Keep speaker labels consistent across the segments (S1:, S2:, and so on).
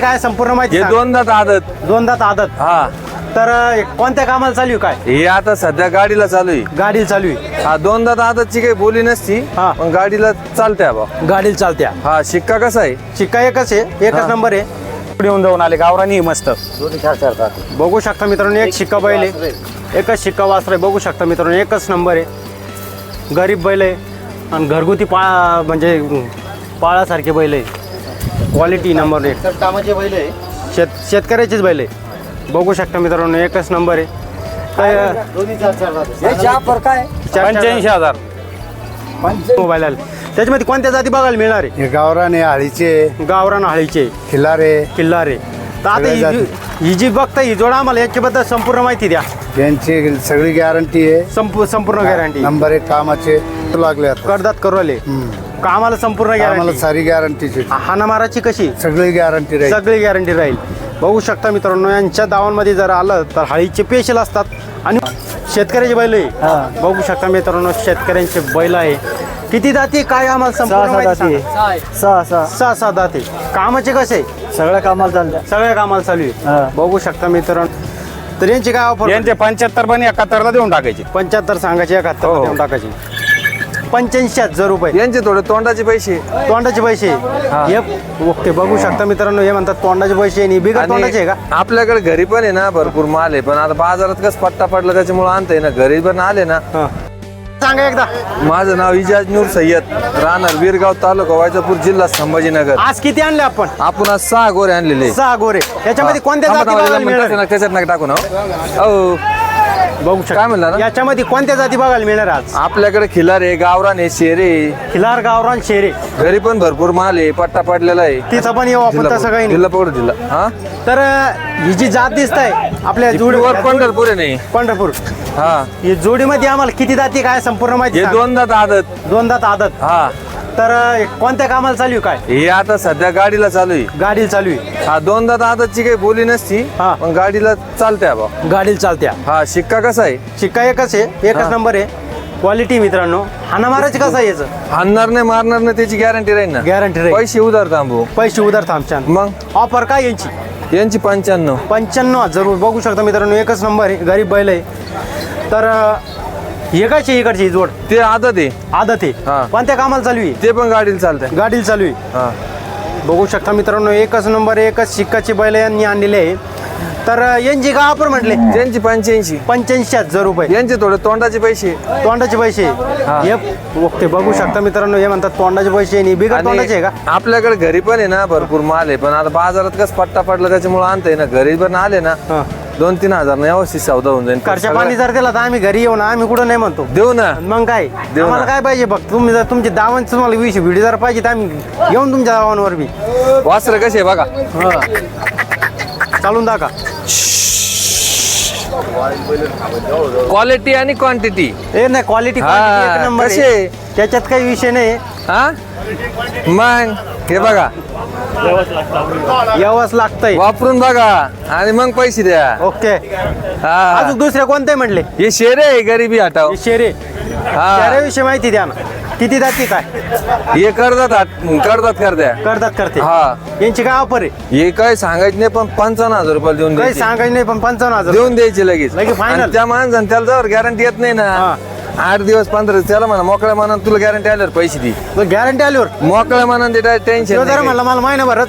S1: काय संपूर्ण माहिती
S2: हे
S1: सांग.
S2: दोनदा आदत.
S1: दोनदा आदत.
S2: हा
S1: तर कोणत्या कामाला चालू आहे काय?
S2: हे आता सध्या गाडीला चालू आहे.
S1: गाडीला चालू आहे.
S2: हा दोनदा आदतची काही बोली नसती,
S1: हा.
S2: पण गाडीला चालते बा.
S1: गाडीला चालत्या.
S2: हा शिक्का कसा आहे?
S1: शिक्का एकच आहे, एकच नंबर आहे. पुढे येऊन जाऊन आले गावरानी मस्त. बघू शकता मित्रांनो, एक शिक्का बैल आहे, एकच शिक्का वासर आहे. बघू शकता मित्रांनो, एकच नंबर आहे. गरीब बैल आहे आणि घरगुती म्हणजे पाळासारखे बैल आहे. क्वालिटी नंबर एक.
S3: कामाचे बैल आहे.
S1: शेतकऱ्याचीच बैल आहे. बघू शकता मित्रांनो, एकच नंबर आहे.
S3: दोन्ही 4-4 काय
S2: 85,000.
S1: मोबाईल आले. त्याच्यामध्ये कोणत्या जाती बघायला मिळणार आहे?
S3: हे गावराने आळीचे
S1: गावरान हाळीचे
S3: खिलारे
S1: किल्लारे. तर आता ही जी बघता ही जोड आम्हाला याच्याबद्दल संपूर्ण माहिती द्या.
S3: यांची सगळी गॅरंटी आहे.
S1: संपूर्ण गॅरंटी.
S3: नंबर 1 कामाचे लागले आता.
S1: करदात करवले कामाला संपूर्ण
S3: आम्हाला
S1: गॅरंटी.
S3: सारी गॅरंटीची
S1: हाणामाराची कशी?
S3: सगळी गॅरंटी राहील.
S1: सगळी गॅरंटी राहील. बघू शकता मित्रांनो, यांच्या दावांमध्ये जर आलं तर हाळीचे पेशल असतात आणि शेतकऱ्याचे बैल आहे. बघू शकता मित्रांनो, शेतकऱ्यांचे बैल आहे. किती दाती काय आम्हाला संपूर्ण माहिती सांगा. 6 दाती. कामाचे कसे?
S3: सगळ्या कामाला चालतं.
S1: सगळ्या कामाला चालू आहे. बघू शकता मित्रांनो, तर यांची काय ऑफर?
S2: यांचे 75 पण 71ला देऊन टाकायचे.
S1: 75 सांगायचे, 71
S2: हो.
S1: देऊन टाकायचे. 85,000 रुपये
S2: यांचे थोडे तोंडाचे पैसे.
S1: तोंडाचे पैसे. हे ओके. बघू शकता मित्रांनो, हे म्हणतात तोंडाचे पैसे आणि बिगर तोंडाचे आहे का?
S2: आपल्याकडे घरी पण आहे ना भरपूर माल आहे, पण आता बाजारात कस पट्टा पडला त्याच्यामुळे आणताय ना. घरी पण आले ना.
S1: सांगा एकदा.
S2: माझं नाव इजाज नूर सय्यद, राहणार वीरगाव, तालुका वैजापूर, जिल्हा संभाजीनगर.
S1: आज किती आणले आपण?
S2: आपण आज 6 गोरे आणलेले.
S1: 6 गोरे. त्याच्यामध्ये कोणत्या जाती बघायला मिळणार?
S2: त्याच्यात नका टाकू ना. हो
S1: बघू शकता.
S2: काय म्हणला ना?
S1: याच्यामध्ये कोणत्या जाती बघायला मिळणार आज?
S2: आपल्याकडे खिलारे, गावरान आहे, शेरे.
S1: खिलार, गावरान, शेरे.
S2: घरी पण भरपूर माल आहे, पट्टा पडलेला आहे.
S1: तिथं पण येऊ आपण, तसं काही नाही.
S2: दिला पकडू दिला. हा
S1: तर ही जी जात दिसत आहे आपल्या
S2: जोडीवर पंढरपूर आहे नाही.
S1: पंढरपूर.
S2: हा
S1: ही जोडीमध्ये आम्हाला किती जाती काय संपूर्ण माहिती
S2: हे
S1: सांगा.
S2: दोनदा आदत.
S1: दोनदा आदत.
S2: हा
S1: तर कोणत्या कामाला चालू आहे काय?
S2: हे आता सध्या गाडीला चालू आहे.
S1: गाडीला चालू आहे.
S2: हा दोनदा आदतची काही बोली नसती,
S1: हा.
S2: पण गाडीला चालते बा.
S1: गाडीला चालत्या.
S2: हा शिक्का कसा आहे?
S1: शिक्का एकच आहे, एकच नंबर आहे. क्वालिटी मित्रांनो, हाना मारायचं कसं आहे याचं?
S2: हाणणार नाही, मारणार नाही, त्याची गॅरंटी राहील ना.
S1: गॅरंटी राहील.
S2: पैसे उधार थांबू.
S1: पैसे उधार थांबच्यान.
S2: मग
S1: ऑफर काय यांची?
S2: यांची 95.
S1: 95,000 बघू शकता मित्रांनो, एकच नंबर आहे. गरीब बैल आहे. तर एकाची इकडची जोड
S2: ते आदत आहे.
S1: आदत आहे.
S2: हा.
S1: कोणत्या कामाला चालू आहे?
S2: ते पण गाडीला चालतंय.
S1: गाडीला चालू आहे.
S2: हा
S1: बघू शकता मित्रांनो, एकच नंबर, एकच शिक्काची बैल यांनी आणलेले आहे. तर यांची का ऑफर म्हटले?
S2: त्यांची 85.
S1: 85,000 रुपये.
S2: यांचे थोडे तोंडाचे पैसे.
S1: तोंडाचे पैसे.
S2: हा.
S1: हे ओके. बघू शकता मित्रांनो, हे म्हणतात तोंडाचे पैसे आणि बिगर तोंडाचे आहे का?
S2: आपल्याकडे घरी पण आहे ना भरपूर माल आहे, पण आता बाजारात कस पट्टा पडला त्याच्यामुळे आणताय ना. घरी पण आले ना
S1: हा.
S2: 2-3 हजार व्यवस्थित सौदा होऊन जाईल.
S1: खर्चा पाणी जर दिला तर आम्ही घरी येऊ ना, आम्ही कुठं नाही म्हणतो.
S2: देऊ ना.
S1: मग काय
S2: देऊ
S1: आम्हाला
S2: ना.
S1: काय पाहिजे बघ, तुम्ही जर तुमचे दावांचे तुम्हाला व्हिडिओ जर पाहिजे तर आम्ही येऊन तुमच्या दावांवर बी
S2: वासर कसे बघा.
S1: चालून दाखा.
S2: क्वालिटी आणि क्वांटिटी.
S1: ए नाही, क्वालिटी
S2: हा,
S1: एक नंबर
S2: कसे?
S1: आहे. त्याच्यात काही विषय नाही.
S2: हा मग हे बघा,
S1: यावंच लागतंय.
S2: वापरून बघा आणि मग पैसे द्या.
S1: ओके.
S2: हा
S1: अजून दुसरे कोणते म्हटले?
S2: हे शेरे आहे, गरिबी हटाव.
S1: शेरे.
S2: हा
S1: शेऱ्याविषयी माहिती द्या ना. किती जाती काय?
S2: हे करतात करद्या.
S1: करतात करते.
S2: हा
S1: यांची काय ऑफर आहे?
S2: हे काय सांगायचं नाही, पण 55,000 रुपये देऊन
S1: काही
S2: द्यायचे.
S1: सांगायचं नाही, पण 55,000
S2: देऊन द्यायचे लगेच.
S1: लगेच final.
S2: आणि त्या माणसाने त्याला जर गॅरंटी येत नाही ना,
S1: हा.
S2: 8 दिवस 15 त्याला म्हणा मोकळ्या मनात तुला गॅरंटी आल्यावर पैसे दे.
S1: गॅरंटी आल्यावर
S2: मोकळ्या मनात ते टेन्शन
S1: जरा म्हणलं मला महिनाभरात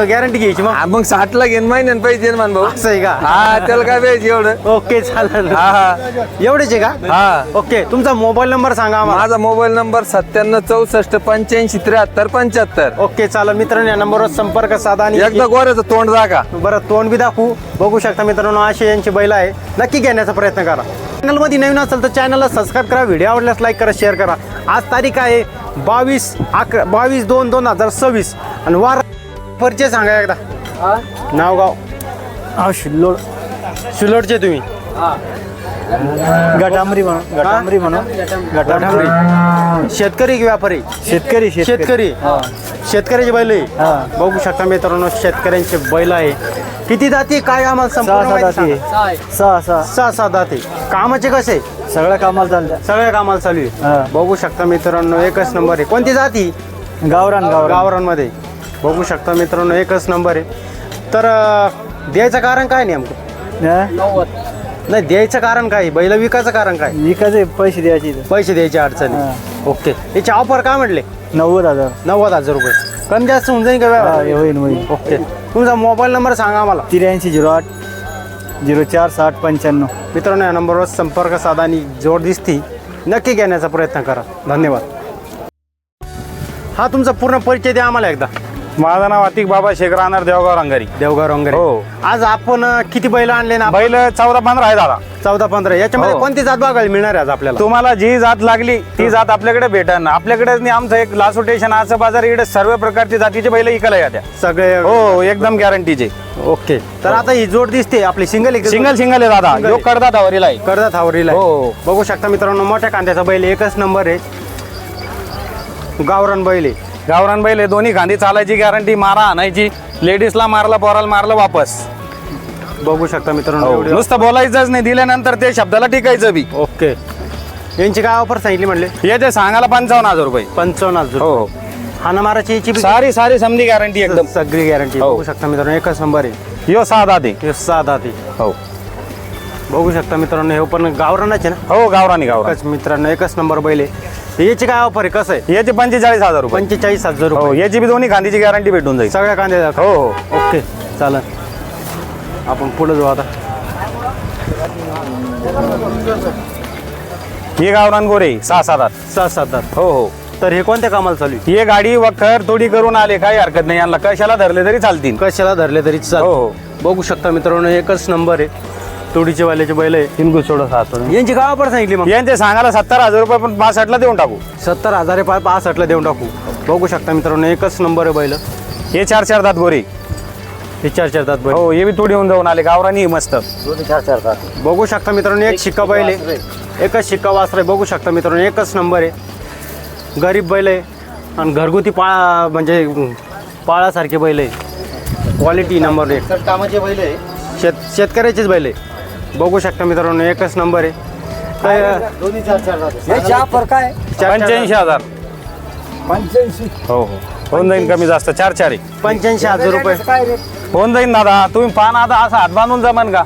S1: गॅरंटी घ्यायची मग.
S2: मग 60ला घेऊन महिन्याने पैसे देईन मान भाऊ.
S1: असं आहे का?
S2: हा त्याला काय पाहिजे एवढं.
S1: ओके चालेल.
S2: हा हा
S1: एवढेच आहे का?
S2: हा
S1: ओके. तुमचा मोबाईल नंबर सांगा आम्हाला.
S2: माझा मोबाईल नंबर 97 64 85 73 75.
S1: ओके चालेल मित्रांनो, या नंबरवर संपर्क साधा आणि
S2: एकदा गोऱ्याचं तोंड जागा.
S1: बरं तोंड बी दाखवू. बघू शकता मित्रांनो, असे यांची बैल आहे. नक्की घेण्याचा प्रयत्न करा. चॅनलमध्ये नवीन असेल तर चॅनलला सबस्क्राईब करा, व्हिडिओ आवडल्यास लाईक करा, शेअर करा. आज तारीख आहे 22/2/2026 आणि वार परिचय सांगा एकदा. नाव गाव? शिल्लोड. शिल्लोडचे तुम्ही?
S3: गटामरी म्हणून
S1: गटामरी. शेतकरी की व्यापारी?
S3: शेतकरी
S1: शेतकरी. शेतकऱ्याचे बैल आहे. बघू शकता मित्रांनो, शेतकऱ्यांचे बैल आहे. किती जाती काय आम्हाला संपूर्ण माहिती सांगा. 6 जाती. कामाचे कसे?
S3: सगळ्या कामाला चालतं.
S1: सगळ्या कामाला चालू आहे. बघू शकता मित्रांनो, एकच नंबर आहे. कोणती जाती?
S3: गावरान
S1: गावरांमध्ये. बघू शकता मित्रांनो, एकच नंबर आहे. तर द्यायचं कारण काय नेमकं?
S3: हा?
S1: नाही, द्यायचं कारण काय? बैल विकायचं कारण काय?
S3: विकायचे पैसे द्यायचे इथं.
S1: पैसे द्यायची अडचणी. ओके, याची ऑफर काय म्हटले?
S3: 90,000.
S1: 90,000 रुपये. कमी जास्त होऊन जाईल का
S3: हा,
S1: व्यवहार?
S3: हे होईल होईल.
S1: ओके, तुमचा मोबाईल नंबर सांगा आम्हाला.
S3: 8308 046095.
S1: मित्रांनो, या नंबरवर संपर्क साधा आणि जोड दिसती नक्की घेण्याचा प्रयत्न करा. धन्यवाद. हा, तुमचा पूर्ण परिचय द्या आम्हाला एकदा.
S4: माझं नाव अतिक बाबा शेख, राहणार देवगाव रंगारी.
S1: देवगाव रंगारी.
S4: हो.
S1: आज आपण किती बैल आणले ना?
S4: बैल 14-15 आहे दादा.
S1: 14-15. याच्यामध्ये
S4: हो.
S1: कोणती जात बघायला मिळणार आहे आज आपल्याला?
S4: तुम्हाला जी जात लागली ती जात आपल्याकडे भेटन. आपल्याकडे आमचं एक लासोटेशन असं बाजार इकडे सर्व प्रकारची जातीचे बैल इकायला येत्या.
S1: सगळे.
S4: हो, एकदम गॅरंटीचे.
S1: ओके, तर आता ही जोड दिसते आपली सिंगल
S4: सिंगल आहे दादा.
S1: Single
S4: यो
S1: आहे.
S4: कडदा धावरीला आहे.
S1: कर्जत हावरीला आहे.
S4: हो.
S1: बघू शकता मित्रांनो, मोठ्या कांद्याचा बैल एकच नंबर आहे. गावरान बैल आहे.
S4: गावरान बैल आहे. दोन्ही खांदी चालायची गॅरंटी. मारा आणायची. लेडीजला मारला, पोराला मारलं वापस.
S1: बघू शकता मित्रांनो.
S4: हो.
S1: एवढे-
S4: नुसतं बोलायचंच नाही, दिल्यानंतर ते शब्दाला टिकायचं बी.
S1: ओके, यांची काय ऑफर सांगितली म्हणले?
S4: याचे सांगायला 55,000 रुपये.
S1: 55,000.
S4: हो.
S1: हाना माराची याची बी
S4: सारी समधी गॅरंटी एकदम.
S1: सगळी गॅरंटी.
S4: हो.
S1: बघू शकता मित्रांनो, एकच नंबर आहे.
S4: यो 6 दाते.
S1: हे 6 दाती.
S4: हो
S1: बघू शकता मित्रांनो, हे पण गावरानच आहे ना?
S4: हो, गावरानी गावरान.
S1: एकच मित्रांनो, एकच नंबर बैल आहे. याची काय ऑफर आहे? कसं आहे?
S4: याचे 45,000 रुपये.
S1: 45,000
S4: हो,
S1: रुपये.
S4: याची बी दोन्ही खांदीची गॅरंटी भेटून जाईल.
S1: सगळ्या कांद्याचा.
S4: हो हो.
S1: ओके, चालेल. आपण पुढे जाऊ आता.
S4: ही गावरान गोरे 6-7.
S1: 6-7 दात.
S4: हो हो.
S1: तर हे कोणत्या कामाला चालू आहे?
S4: ही गाडी वखर थोडी करून आले, काही हरकत नाही. यांना कशाला धरले तरी चालतील.
S1: कशाला धरले तरी चालेल.
S4: हो हो.
S1: बघू शकता मित्रांनो, एकच नंबर आहे. तोडीचे वाल्याचे बैल आहे.
S4: तीन सोडा 7.
S1: यांची काय ऑफर सांगितली मग?
S4: यांचे सांगायला 70,000 रुपये, पण 65 ला देऊन टाकू.
S1: 70,000 65 ला देऊन टाकू. बघू शकता मित्रांनो, एकच नंबर आहे बैल.
S4: हे 4 दात गोरे.
S1: हे 4 दात बैल.
S4: हो, हे बी थोडी होऊन जाऊन आले. गावरानी मस्त.
S1: बघू शकता मित्रांनो, एक शिक्का बैल आहे. एकच शिक्का वासर आहे. बघू शकता मित्रांनो, एकच नंबर आहे. गरीब बैल आहे आणि घरगुती म्हणजे पाळासारखे बैल आहे. Quality number 1.
S3: कामाचे बैल आहे.
S1: शेतकऱ्याचेच बैल आहे. बघू शकता मित्रांनो, एकच नंबर आहे. तर
S3: दोन्ही 4 काय?
S4: 85,000.
S3: 85.
S4: हो हो. होऊन जाईन कमी जास्त. 4 आहे.
S1: 85,000 रुपये.
S3: काय रे?
S4: होऊन जाईन दादा. तुम्ही पान आता असं हात बांधून जमन का?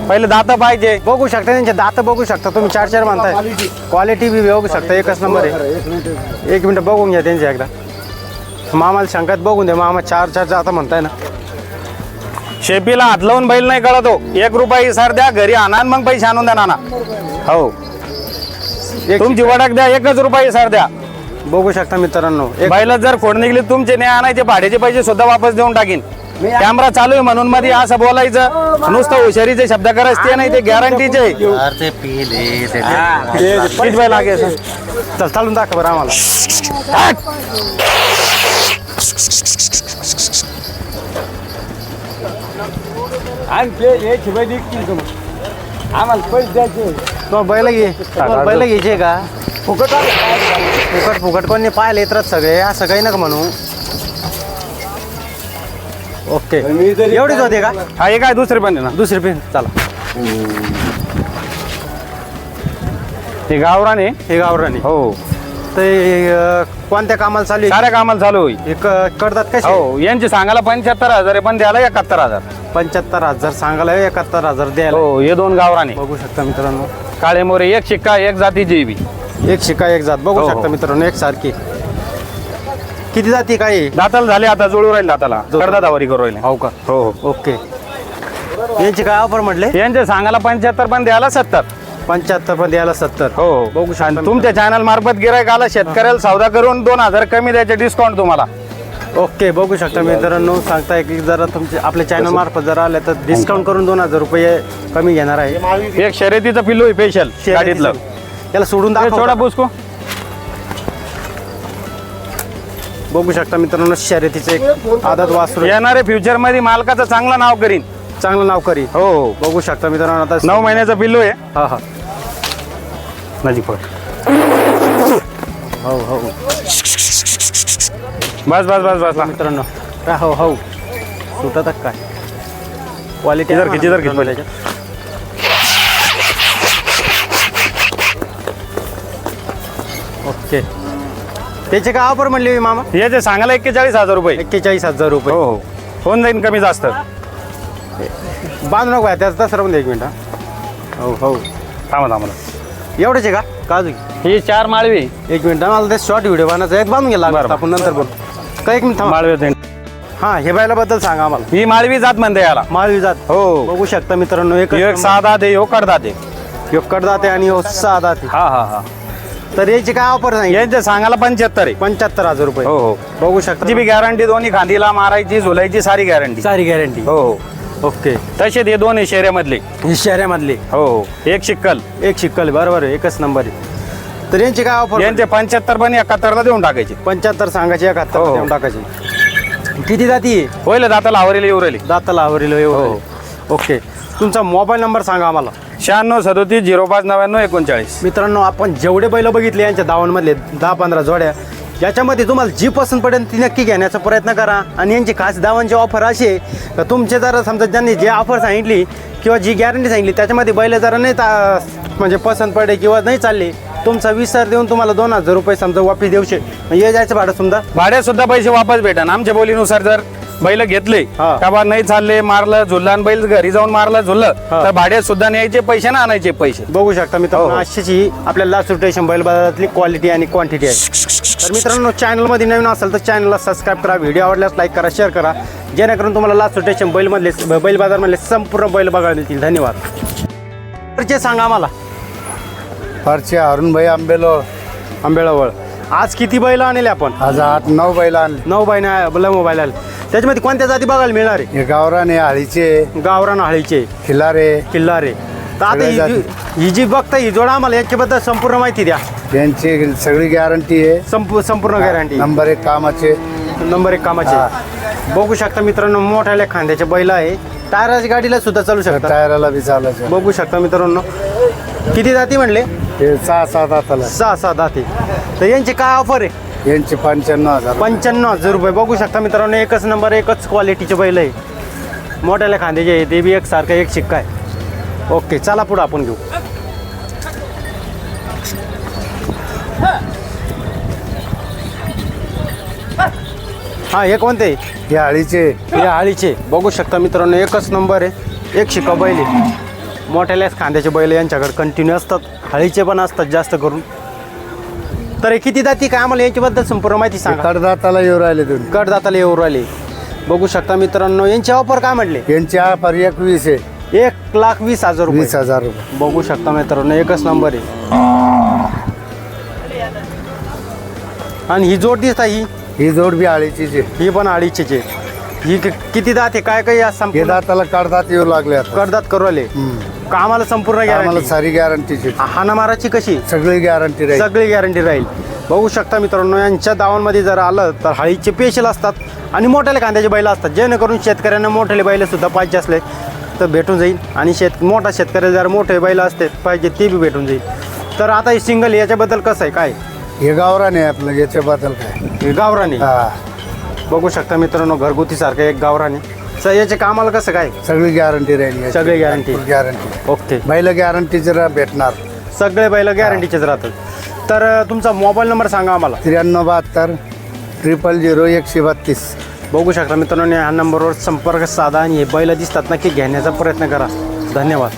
S4: पहिले दात पाहिजे.
S1: बघू शकता त्यांचे दात. बघू शकता तुम्ही. 4 म्हणताय. क्वालिटी बी बघू शकता, एकच नंबर आहे. एक मिनिट बघून घ्या त्यांच्या एकदा. मामाला शंकात बघून द्या. मामा 4 जाता म्हणताय ना?
S4: शेपीला हात लावून बैल नाही कळतो. 1 रुपया इसार द्या, घरी आणा आणि मग पैसे आणून द्या नाना. हो, तुमची वडक द्या, 1 रुपया इसार द्या.
S1: बघू शकता मित्रांनो, एक
S4: बैला जर खोड निघली तुमचे नाही आणायचे, भाड्याचे पैसे सुद्धा वापस देऊन टाकीन. कॅमेरा चालू आहे म्हणून मध्ये असं बोलायचं नुसतं हुशारीचे शब्द करायचे ते नाही, ते गॅरंटीचे. किती बैल लागे
S1: चल चालून दाखव बरं आम्हाला.
S3: आम्हाला पैसे द्यायचे.
S1: तो बैल घ्यायचे का? फुकट कोणी पाहायला येतात सगळे, असं काही नका म्हणू. ओके, एवढीच होते का?
S4: हा, हे काय दुसरे पण आहे ना.
S1: दुसरी पेन चला.
S4: हे गावरान आहे.
S1: हे गावरानी.
S4: हो,
S1: ते कोणत्या कामाला चालू आहे?
S4: साऱ्या कामाला चालू होईल.
S1: हे करतात कसे?
S4: हो, यांची सांगायला 75,000 आहे, पण द्यायला 71,000.
S1: 75,000 सांगायला 71,000 द्यायला.
S4: हो, हे 2 गावराने
S1: बघू शकता मित्रांनो,
S4: काळे मोरे. 1 शिक्का 1 जातीची बी.
S1: एक शिका एक जात. बघू
S4: हो,
S1: शकता
S4: हो.
S1: मित्रांनो, एक सारखी. किती जाती काय?
S4: दाताला झाले, आता जुळू राहील दाताला. करदा दावरी करू राहिले.
S1: हो का?
S4: हो हो.
S1: ओके. यांची काय ऑफर म्हटले?
S4: यांचे सांगायला 75, पण द्यायला 70.
S1: 75 पण द्यायला 70.
S4: हो,
S1: बघू शकता
S4: आणि तुमच्या चॅनल मार्फत गिरायक आला, शेतकऱ्याला सौदा करून 2,000 कमी द्यायचे डिस्काउंट तुम्हाला.
S1: ओके, बघू शकता मित्रांनो, सांगताय की जरा तुमचे आपल्या चॅनल मार्फत जर आले तर डिस्काउंट करून 2,000 रुपये कमी घेणार आहे.
S4: एक शर्यतीचं पिल्लू आहे स्पेशल गाडीतलं.
S1: त्याला सोडून
S4: हे
S1: दाखव.
S4: थोडा पुसको.
S1: बघू शकता मित्रांनो, शर्यतीचं एक आदत वासरू आहे.
S4: येणारे फ्युचर मध्ये मालकाचं चांगलं नाव करीन.
S1: चांगलं नाव करी.
S4: हो हो.
S1: बघू शकता मित्रांनो, आता
S4: 9 महिन्याचं पिल्लू आहे.
S1: हा हा.
S4: नजीक पड.
S1: हो हो
S4: बस बस बस बस.
S1: मित्रांनो, काय हो हो सुटत काय क्वालिटी
S4: किधर खिच, किधर खिच पहिले.
S1: ओके. त्याचे काय ऑफर म्हणली मामा?
S4: याचे सांगायला 41,000 रुपये.
S1: 41,000 रुपये.
S4: हो हो. होऊन जाईन कमी जास्त.
S1: बांधू नको भाई, त्याचं तसं राहून दे 1 मिनिट. हो हो
S4: थांबा थांबा.
S1: एवढेच आहे का काजू?
S4: ही 4 माळवी
S1: 1 मिनिट, मला ते शॉर्ट व्हिडिओ बनायचा एक बांधून गेला
S4: बरं.
S1: आपण नंतर बोल. काय 1 मिनिट थांबा.
S4: माळवी होते.
S1: हां हे बैलाबद्दल सांगा आम्हाला.
S4: ही माळवी जात म्हणते याला.
S1: माळवी जात.
S4: हो.
S1: बघू शकता मित्रांनो,
S4: एक साधा दे हो कडदा दे.
S1: कडदाते आणि सहा दाते.
S4: हा हा हा.
S1: तर याची काय ऑफर नाही?
S4: यांचे सांगायला 75 आहे.
S1: 75,000 रुपये.
S4: हो हो.
S1: बघू शकता.
S4: ती बी गॅरंटी, दोन्ही खांदीला मारायची झुलायची सारी गॅरंटी.
S1: सारी गॅरंटी.
S4: हो हो.
S1: ओके.
S4: तसे ते दोन शहरामधले.
S1: ही शहरामधली.
S4: हो हो. एक शिक्कल.
S1: एक शिक्कल बरोबर आहे, एकच नंबर आहे. तर यांची काय ऑफर?
S4: यांचे 75 पण 71ला देऊन टाकायचे.
S1: 75 सांगायचे, 71
S4: हो.
S1: देऊन टाकायचे. किती जाती?
S4: होईल दाताला आवरेली येऊरेली.
S1: दाताला आवरील
S4: हो.
S1: ओके. तुमचा मोबाईल नंबर सांगा आम्हाला.
S4: 96 37 05 99 39.
S1: मित्रांनो, आपण जेवढे बैल बघितले यांच्या दावणमधले 10-15 जोड्या, याच्यामध्ये तुम्हाला जी पसंत पडेल ती नक्की घेण्याचा प्रयत्न करा. आणि यांची खास दावणची ऑफर अशी आहे का तुमचे जरा समजा ज्यांनी जे ऑफर सांगितली किंवा जी गॅरंटी सांगितली त्याच्यामध्ये बैल जरा नाही म्हणजे पसंत पडे किंवा नाही चालले, तुमचा विसर देऊन तुम्हाला 2,000 रुपये समजा वापस देऊ शकते. ये जायचं भाडं समजा
S4: भाड्यात सुद्धा पैसे वापस भेटन. आमच्या बोलीनुसार जर बैल घेतले
S1: हा.
S4: का बा नाही चालले, मारलं झुललं आणि बैल घरी जाऊन मारलं झुललं,
S1: हा.
S4: तर भाड्यात सुद्धा न्यायचे पैसे ना आणायचे पैसे.
S1: बघू शकता मित्रांनो,
S4: हो.
S1: अशीच ही आपल्या लास्ट रोटेशन बैल बाजारातली क्वालिटी आणि क्वांटिटी आहे. तर मित्रांनो, चॅनलमध्ये नवीन असेल तर चॅनलला सबस्क्राईब करा, व्हिडिओ आवडल्यास लाईक करा, शेअर करा, जेणेकरून तुम्हाला लास्ट रोटेशन बैल बाजारमधले संपूर्ण बैल बघायला मिळतील. धन्यवाद. परिचय सांगा आम्हाला.
S3: परचे अरुण भाई आंबेलो.
S1: आंबेळावळ. आज किती बैल आणले आपण?
S3: आज 8-9 बैल आणले.
S1: 9 बैल मोबाईल आले. त्याच्यामध्ये कोणत्या जाती बघायला मिळणार आहे?
S3: हे गावराने, आळीचे,
S1: गावरान, हळीचे,
S3: खिलारे,
S1: किल्लारे. तर आता
S3: सगळ्या
S1: ही जी बघता ही जोडा, आम्हाला याच्याबद्दल संपूर्ण माहिती द्या.
S3: यांची सगळी गॅरंटी आहे.
S1: संपूर्ण गॅरंटी.
S3: नंबर 1 कामाचे.
S1: नंबर 1 कामाचे. बघू शकता मित्रांनो, मोठ्याल्या खांद्याचे बैल आहे. टायराच्या गाडीला सुद्धा चालू शकतात.
S3: टायराला बी चालायचं.
S1: बघू शकता मित्रांनो, किती जाती म्हणले?
S3: हे 6-7 हाताला.
S1: 6 दाती. तर यांची काय ऑफर आहे?
S3: यांचे 95,000.
S1: 95,000 रुपये. बघू शकता मित्रांनो, एकच नंबर, एकच क्वालिटीचे बैल आहे. मोठ्याल्या खांद्याचे आहे, ते बी एकसारखं, एक शिक्का आहे. ओके, चला पुढं आपण घेऊ. हा, हे कोणते?
S3: हे आळीचे.
S1: हे आळीचे. बघू शकता मित्रांनो, एकच नंबर आहे, एक शिक्का बैल आहे. मोठ्याल्याच खांद्याचे बैल यांच्याकडे कंटिन्यू असतात, हळीचे पण असतात जास्त करून. तर हे किती जाती काय, आम्हाला याच्याबद्दल संपूर्ण माहिती सांगा.
S3: कडदाताला येऊ राहिले तुम्ही.
S1: कडदाताला येऊ राहिले. बघू शकता मित्रांनो, यांची ऑफर काय म्हटले?
S3: यांची ऑफर 21 आहे.
S1: 1,20,000 रुपये.
S3: 20,000 रुपये.
S1: बघू शकता मित्रांनो, एकच नंबर आहे. आणि ही जोड दिसता
S3: ही जोड बी आळीचीच आहे.
S1: ही पण अडीचशेची आहे. ही किती दात आहे काय काय?
S3: हे दाताला कडदात येऊ लागले आता.
S1: कडदात करू आले का? आम्हाला संपूर्ण
S3: आम्हाला
S1: गॅरंटी.
S3: सारी गॅरंटीची.
S1: हाना माराची कशी?
S3: सगळी गॅरंटी राहील.
S1: सगळी गॅरंटी राहील. बघू शकता मित्रांनो, यांच्या दावांमध्ये जर आलं तर हळीचे पेशल असतात आणि मोठ्याले कांद्याचे बैल असतात, जेणेकरून शेतकऱ्यांना मोठ्याले बैल सुद्धा पाहिजे असले तर भेटून जाईल. आणि मोठा शेतकरी जर मोठे बैल असते पाहिजे ते बी भेटून जाईल. तर आता हे सिंगल याच्याबद्दल कसं आहे काय?
S3: हे गावरान आहे आपलं. याच्याबद्दल काय?
S1: हे गावरानी.
S3: हा,
S1: बघू शकता मित्रांनो, घरगुती सारखं एक गावरानी. तर याचे कामाला कसं काय?
S3: सगळी गॅरंटी राहील याची.
S1: सगळी guarantee.
S3: गॅरंटी.
S1: ओके.
S3: बैल गॅरंटीचे भेटणार.
S1: सगळे बैल गॅरंटीचेच राहतात. तर तुमचा मोबाईल नंबर सांगा आम्हाला.
S3: 9372 000 132.
S1: बघू शकता मित्रांनो, ह्या नंबरवर संपर्क साधा आणि हे बैल दिसतात नक्की घेण्याचा प्रयत्न करा. धन्यवाद.